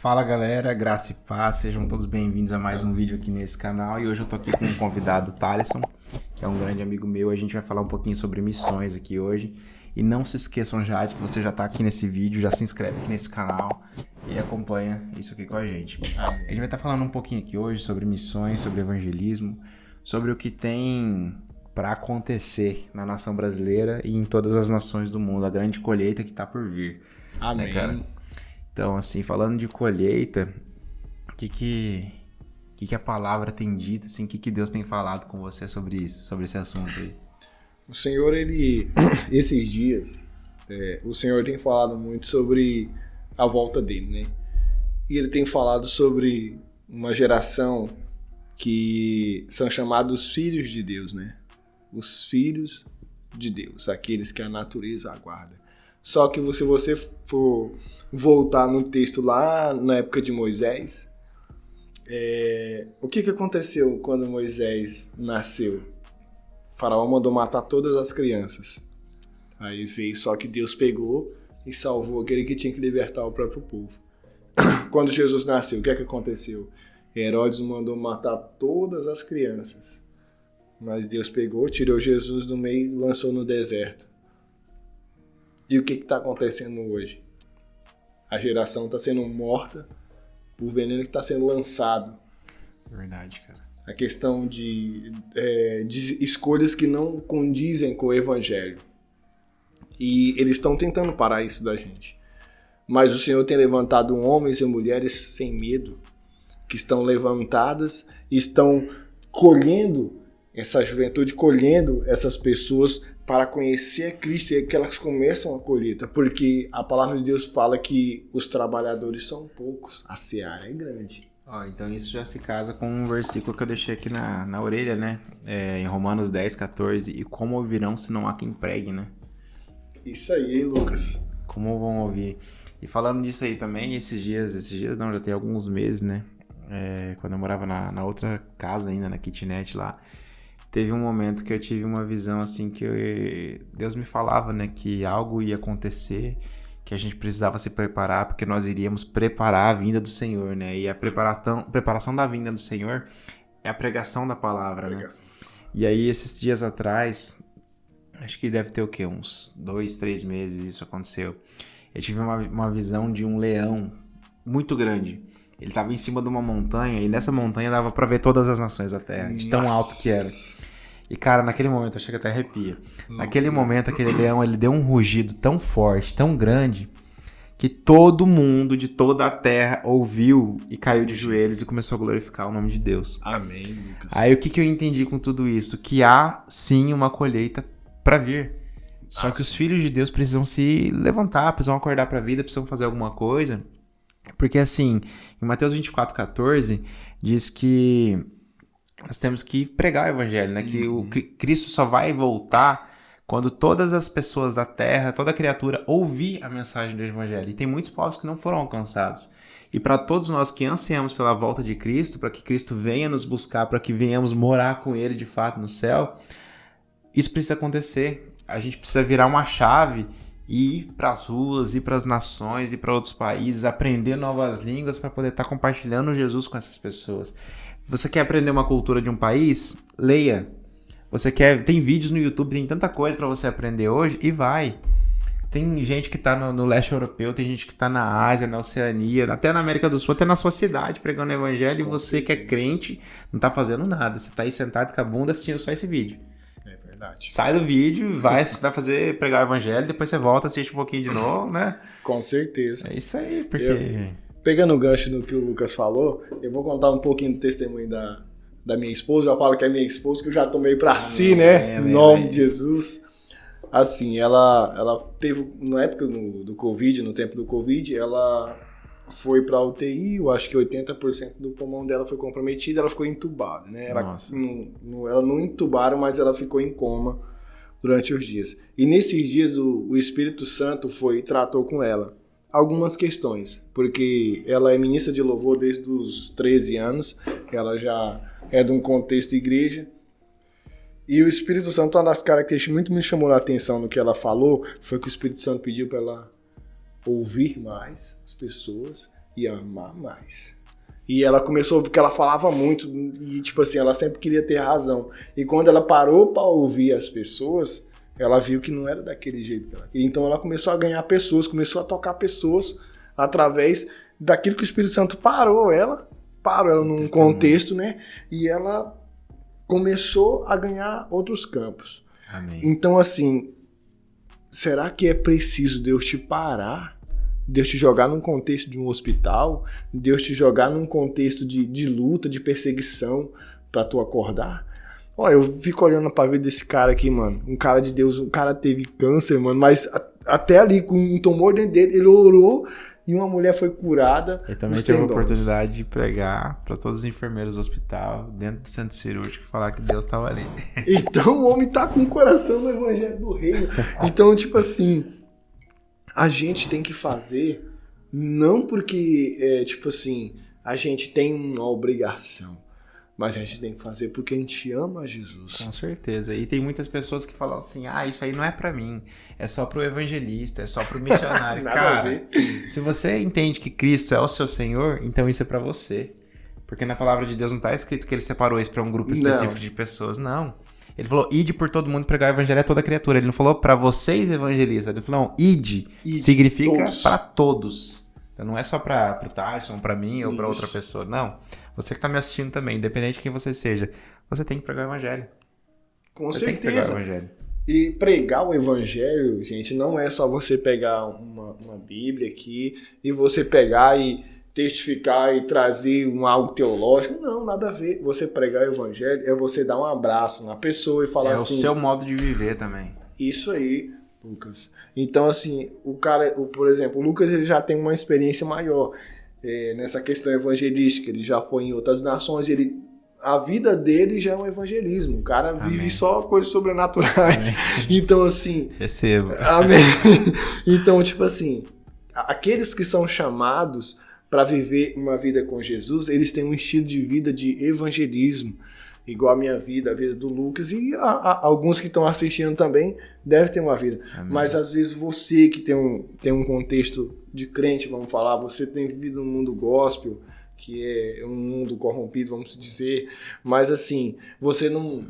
Fala galera, graça e paz, sejam todos bem-vindos a mais um vídeo aqui nesse canal. E hoje eu tô aqui com um convidado, Thalisson, que é um grande amigo meu. A gente vai falar um pouquinho sobre missões aqui hoje. E não se esqueçam já de que você já tá aqui nesse vídeo, já se inscreve aqui nesse canal e acompanha isso aqui com a gente. A gente vai estar falando um pouquinho aqui hoje sobre missões, sobre evangelismo, sobre o que tem para acontecer na nação brasileira e em todas as nações do mundo, a grande colheita que tá por vir. Amém. Né, cara? Então, assim, falando de colheita, o que a palavra tem dito, assim, o que Deus tem falado com você sobre isso, sobre esse assunto aí? O Senhor, esses dias, o Senhor tem falado muito sobre a volta dele, né? E ele tem falado sobre uma geração que são chamados filhos de Deus, né? Os filhos de Deus, aqueles que a natureza aguarda. Só que se você for voltar no texto lá na época de Moisés, o que aconteceu quando Moisés nasceu? O faraó mandou matar todas as crianças. Aí veio, só que Deus pegou e salvou aquele que tinha que libertar o próprio povo. Quando Jesus nasceu, o que aconteceu? Herodes mandou matar todas as crianças. Mas Deus pegou, tirou Jesus do meio e lançou no deserto. E o que está acontecendo hoje? A geração está sendo morta por veneno que está sendo lançado. Verdade, cara. A questão de escolhas que não condizem com o evangelho. E eles estão tentando parar isso da gente. Mas o Senhor tem levantado homens e mulheres sem medo, que estão levantadas e estão colhendo essa juventude, colhendo essas pessoas para conhecer a Cristo e que elas começam a colheita, porque a palavra de Deus fala que os trabalhadores são poucos, a seara é grande. Então isso já se casa com um versículo que eu deixei aqui na orelha, né? Em Romanos 10, 14, e como ouvirão se não há quem pregue, né? Isso aí, hein, Lucas? Como vão ouvir? E falando disso aí também, esses dias não, já tem alguns meses, né? Quando eu morava na outra casa ainda, na kitnet lá, teve um momento que eu tive uma visão assim que Deus me falava, né, que algo ia acontecer, que a gente precisava se preparar, porque nós iríamos preparar a vinda do Senhor, né? E a preparação da vinda do Senhor é a pregação da palavra, né? E aí esses dias atrás, acho que deve ter o quê? Uns 2, 3 meses isso aconteceu. Eu tive uma visão de um leão muito grande. Ele estava em cima de uma montanha e nessa montanha dava para ver todas as nações da Terra, de tão alto que era. E, cara, naquele momento, eu chego até arrepia. Naquele momento, aquele leão, ele deu um rugido tão forte, tão grande, que todo mundo de toda a terra ouviu e caiu de joelhos e começou a glorificar o nome de Deus. Amém, Lucas. Aí, o que eu entendi com tudo isso? Que há, sim, uma colheita para vir. Só que os filhos de Deus precisam se levantar, precisam acordar para a vida, precisam fazer alguma coisa. Porque, assim, em Mateus 24, 14, diz que nós temos que pregar o evangelho, né? Que o Cristo só vai voltar quando todas as pessoas da terra, toda criatura ouvir a mensagem do evangelho. E tem muitos povos que não foram alcançados. E para todos nós que ansiamos pela volta de Cristo, para que Cristo venha nos buscar, para que venhamos morar com Ele de fato no céu, isso precisa acontecer. A gente precisa virar uma chave e ir para as ruas, ir para as nações, ir para outros países, aprender novas línguas para poder estar compartilhando Jesus com essas pessoas. Você quer aprender uma cultura de um país? Leia. Tem vídeos no YouTube, tem tanta coisa para você aprender hoje e vai. Tem gente que tá no leste europeu, tem gente que tá na Ásia, na Oceania, até na América do Sul, até na sua cidade pregando o evangelho, e você que é crente não tá fazendo nada. Você tá aí sentado com a bunda assistindo só esse vídeo. É verdade. Sai do vídeo, vai pregar o evangelho, depois você volta, assiste um pouquinho de novo, né? Com certeza. É isso aí, porque... Pegando o gancho no que o Lucas falou, eu vou contar um pouquinho do testemunho da minha esposa. Já falo que é minha esposa, que eu já tomei pra si, né? Em nome de Jesus. Assim, ela teve, na época do Covid, no tempo do Covid, ela foi pra UTI, eu acho que 80% do pulmão dela foi comprometido, ela ficou entubada, né? Ela não entubaram, mas ela ficou em coma durante os dias. E nesses dias o Espírito Santo foi e tratou com ela algumas questões, porque ela é ministra de louvor desde os 13 anos, ela já é de um contexto de igreja, e o Espírito Santo, uma das características que muito me chamou a atenção no que ela falou, foi que o Espírito Santo pediu para ela ouvir mais as pessoas e amar mais. E ela começou a ouvir que ela falava muito e, tipo assim, ela sempre queria ter razão. E quando ela parou para ouvir as pessoas, ela viu que não era daquele jeito que ela queria. Então ela começou a ganhar pessoas, começou a tocar pessoas através daquilo que o Espírito Santo parou ela num contexto, né? E ela começou a ganhar outros campos. Amém. Então, assim, será que é preciso Deus te parar? Deus te jogar num contexto de um hospital? Deus te jogar num contexto de luta, de perseguição pra tu acordar? Olha, eu fico olhando pra vida desse cara aqui, mano. Um cara de Deus, um cara teve câncer, mano, mas até ali, com um tumor dentro dele, ele orou e uma mulher foi curada. Ele também teve a oportunidade de pregar pra todos os enfermeiros do hospital, dentro do centro cirúrgico, falar que Deus tava ali. Então o homem tá com o coração no evangelho do reino. Então, tipo assim, a gente tem que fazer, não porque, tipo assim, a gente tem uma obrigação, mas a gente tem que fazer porque a gente ama Jesus. Com certeza. E tem muitas pessoas que falam assim, isso aí não é pra mim, é só pro evangelista, é só pro missionário. Cara, se você entende que Cristo é o seu Senhor, então isso é pra você. Porque na palavra de Deus não tá escrito que ele separou isso pra um grupo específico de pessoas, não. Ele falou, ide por todo mundo pregar o evangelho a toda criatura. Ele não falou pra vocês evangelistas, ele falou, não, ide significa todos. Pra todos. Então não é só pro Tyson, pra mim ou pra outra pessoa, não. Você que tá me assistindo também, independente de quem você seja, você tem que pregar o evangelho. Com você certeza. Tem que pregar o evangelho. E pregar o evangelho, gente, não é só você pegar uma Bíblia aqui e você pegar e testificar e trazer algo teológico. Não, nada a ver. Você pregar o evangelho é você dar um abraço na pessoa e falar assim... É o seu modo de viver também. Isso aí, Lucas. Então, assim, por exemplo, o Lucas ele já tem uma experiência maior nessa questão evangelística. Ele já foi em outras nações, a vida dele já é um evangelismo. O cara vive só coisas sobrenaturais. Amém. Então, assim... Receba. Amém. Então, tipo assim, aqueles que são chamados para viver uma vida com Jesus, eles têm um estilo de vida de evangelismo, igual a minha vida, a vida do Lucas, e alguns que estão assistindo também devem ter uma vida. Amém. Mas às vezes você que tem um contexto de crente, vamos falar, você tem vivido um mundo gospel, que é um mundo corrompido, vamos dizer, mas assim, você não...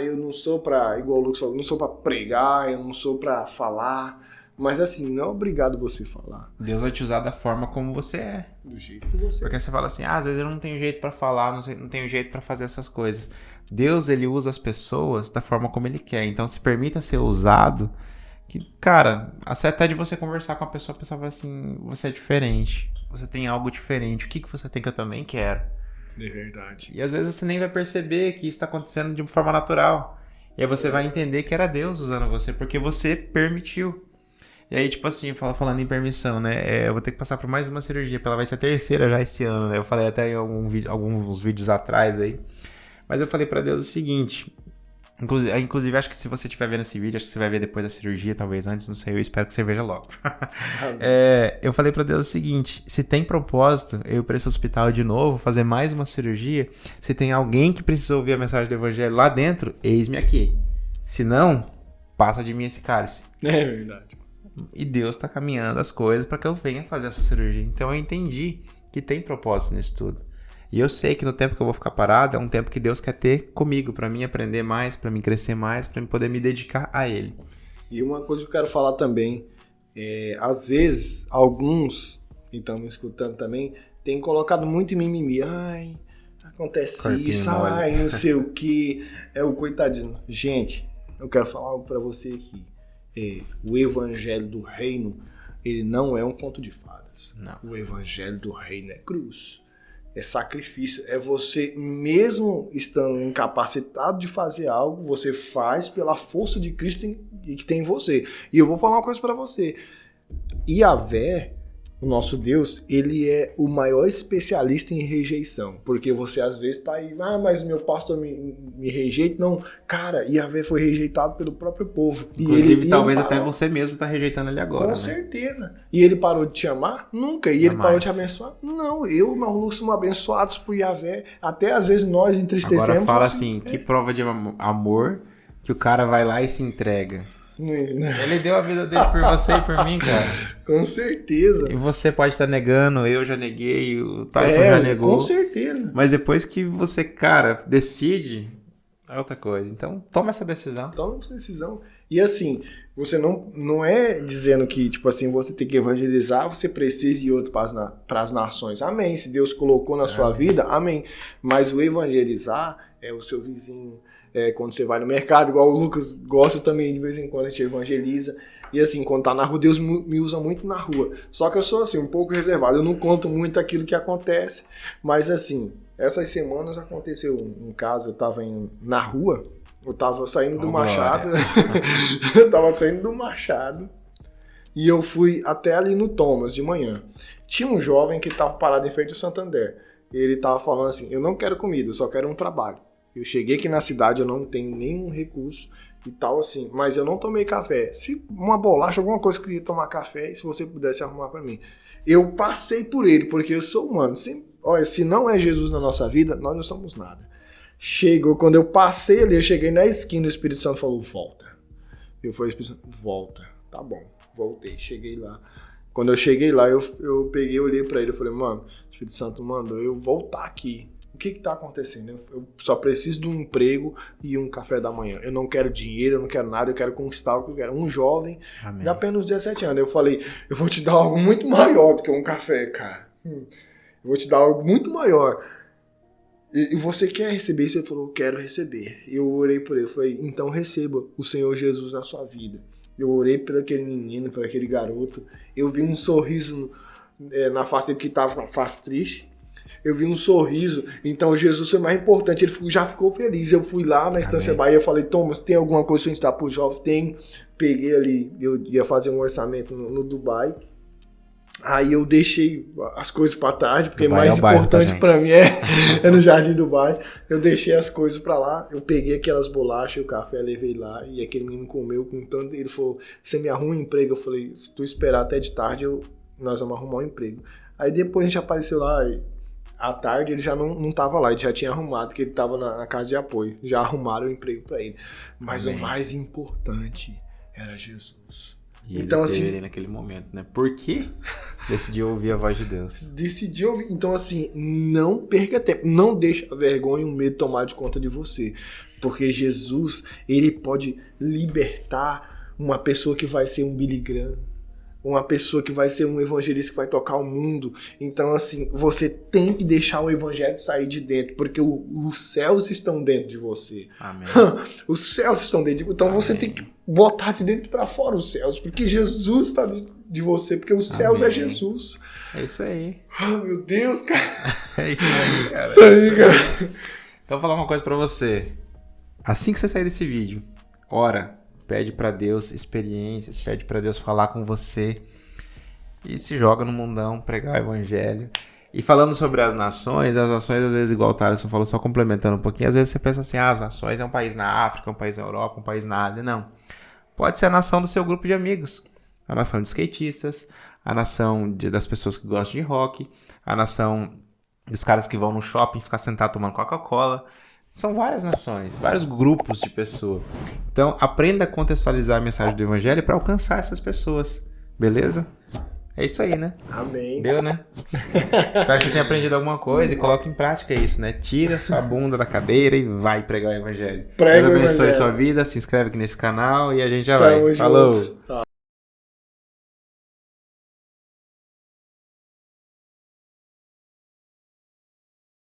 eu não sou para, igual o Lucas falou, não sou para pregar, eu não sou para falar... Mas assim, não é obrigado você falar. Deus vai te usar da forma como você é. Do jeito que você é. Porque você fala assim, às vezes eu não tenho jeito pra falar, não tenho jeito pra fazer essas coisas. Deus, ele usa as pessoas da forma como ele quer. Então se permita ser usado. Que, cara, até de você conversar com a pessoa fala assim, você é diferente. Você tem algo diferente. O que você tem que eu também quero? É verdade. E às vezes você nem vai perceber que isso está acontecendo de uma forma natural. E aí você vai entender que era Deus usando você, porque você permitiu. E aí, tipo assim, falando em permissão, né? Eu vou ter que passar por mais uma cirurgia, porque ela vai ser a terceira já esse ano, né? Eu falei até em alguns vídeos atrás aí. Mas eu falei pra Deus o seguinte... Inclusive, acho que se você estiver vendo esse vídeo, acho que você vai ver depois da cirurgia, talvez antes, não sei, eu espero que você veja logo. Eu falei pra Deus o seguinte, se tem propósito, eu ir pra esse hospital de novo, fazer mais uma cirurgia, se tem alguém que precisa ouvir a mensagem do evangelho lá dentro, eis-me aqui. Se não, passa de mim esse cálice. É verdade. E Deus está caminhando as coisas para que eu venha fazer essa cirurgia. Então eu entendi que tem propósito nisso tudo. E eu sei que no tempo que eu vou ficar parado é um tempo que Deus quer ter comigo, para mim aprender mais, para mim crescer mais, para mim poder me dedicar a Ele. E uma coisa que eu quero falar também, às vezes alguns que estão me escutando também, têm colocado muito em mimimi. Acontece corpinho isso, não sei o que, é o coitadinho. Gente, eu quero falar algo para você aqui. O evangelho do reino, ele não é um conto de fadas. Não. O evangelho do reino é cruz, é sacrifício, é você mesmo estando incapacitado de fazer algo, você faz pela força de Cristo que tem em você. E eu vou falar uma coisa para você. Yahvé, o nosso Deus, ele é o maior especialista em rejeição. Porque você às vezes tá aí, mas meu pastor me rejeita. Não, cara, Yahvé foi rejeitado pelo próprio povo. Inclusive, talvez até você mesmo tá rejeitando ele agora, com certeza. E ele parou de te amar? Nunca. E ele parou de te abençoar? Não, nós somos abençoados por Yahvé. Até às vezes nós entristecemos. Agora fala assim, que prova de amor que o cara vai lá e se entrega. Ele deu a vida dele por você e por mim, cara. Com certeza. E você pode estar negando, eu já neguei, o Tyson já negou. Com certeza. Mas depois que você, cara, decide, é outra coisa. Então, toma essa decisão. Toma essa decisão. E assim, você não é dizendo que, tipo assim, você tem que evangelizar, você precisa de outro para as nações. Amém. Se Deus colocou na sua vida, amém. Mas o evangelizar é o seu vizinho. Quando você vai no mercado, igual o Lucas gosta também, de vez em quando a gente evangeliza. E assim, quando tá na rua, Deus me usa muito na rua. Só que eu sou assim, um pouco reservado. Eu não conto muito aquilo que acontece. Mas assim, essas semanas aconteceu um caso, eu tava indo na rua, eu tava saindo do Machado. Eu tava saindo do Machado. E eu fui até ali no Thomas de manhã. Tinha um jovem que tava parado em frente ao Santander. Ele tava falando assim, eu não quero comida, eu só quero um trabalho. Eu cheguei aqui na cidade, eu não tenho nenhum recurso e tal assim, mas eu não tomei café. Se uma bolacha, alguma coisa, eu queria tomar café, se você pudesse arrumar para mim. Eu passei por ele, porque eu sou humano. Olha, se não é Jesus na nossa vida, nós não somos nada. Chegou, quando eu passei ali, eu cheguei na esquina, o Espírito Santo falou, volta. Eu falei, Espírito Santo, volta. Tá bom, voltei, cheguei lá. Quando eu cheguei lá, eu peguei, olhei para ele, eu falei, mano, o Espírito Santo mandou eu voltar aqui. O que tá acontecendo? Eu só preciso de um emprego e um café da manhã. Eu não quero dinheiro, eu não quero nada, eu quero conquistar o que eu quero. Um jovem de apenas 17 anos. Eu falei, eu vou te dar algo muito maior do que um café, cara. Eu vou te dar algo muito maior. E você quer receber isso? Ele falou, eu quero receber. Eu orei por ele, falei, então receba o Senhor Jesus na sua vida. Eu orei por aquele menino, por aquele garoto. Eu vi um sorriso na face dele, que estava com a face triste. Eu vi um sorriso, então Jesus foi mais importante, ele já ficou feliz. Eu fui lá na Estância Bahia, eu falei, Thomas, tem alguma coisa pra gente dar pro jovem? Tem. Peguei ali, eu ia fazer um orçamento no Dubai. Aí eu deixei as coisas pra tarde, porque Dubai mais importante pra mim é no Jardim Dubai. Eu deixei as coisas pra lá, eu peguei aquelas bolachas, o café, levei lá, e aquele menino comeu com tanto. Ele falou, você me arruma um emprego? Eu falei, se tu esperar até de tarde, nós vamos arrumar um emprego. Aí depois a gente apareceu lá, à tarde ele já não tava lá, ele já tinha arrumado, porque ele tava na casa de apoio. Já arrumaram o emprego pra ele. Mas o mais importante era Jesus. E então, ele teve assim, naquele momento, né? Por que decidiu ouvir a voz de Deus? Decidiu ouvir. Então, assim, não perca tempo. Não deixe a vergonha e o medo tomar de conta de você. Porque Jesus, ele pode libertar uma pessoa que vai ser um Billy Graham. Uma pessoa que vai ser um evangelista que vai tocar o mundo. Então, assim, você tem que deixar o evangelho sair de dentro, porque os céus estão dentro de você. Amém. Os céus estão dentro de você. Então, você tem que botar de dentro para fora os céus, porque Jesus está dentro de você, porque os céus é Jesus. É isso aí. Oh, meu Deus, cara. É isso aí, cara. Isso aí, cara. Então, vou falar uma coisa para você. Assim que você sair desse vídeo, ora. Pede pra Deus experiências, pede pra Deus falar com você e se joga no mundão, pregar o evangelho. E falando sobre as nações às vezes, igual o Thaleson falou, só complementando um pouquinho, às vezes você pensa assim, as nações é um país na África, um país na Europa, um país na Ásia. Não. Pode ser a nação do seu grupo de amigos, a nação de skatistas, a nação das pessoas que gostam de rock, a nação dos caras que vão no shopping ficar sentado tomando Coca-Cola. São várias nações, vários grupos de pessoas. Então, aprenda a contextualizar a mensagem do evangelho para alcançar essas pessoas. Beleza? É isso aí, né? Amém. Deu, né? Espero que você tenha aprendido alguma coisa e coloque em prática isso, né? Tira sua bunda da cadeira e vai pregar o evangelho. Prega Deus abençoe o evangelho. sua vida, se inscreve aqui nesse canal e a gente já vai. Falou!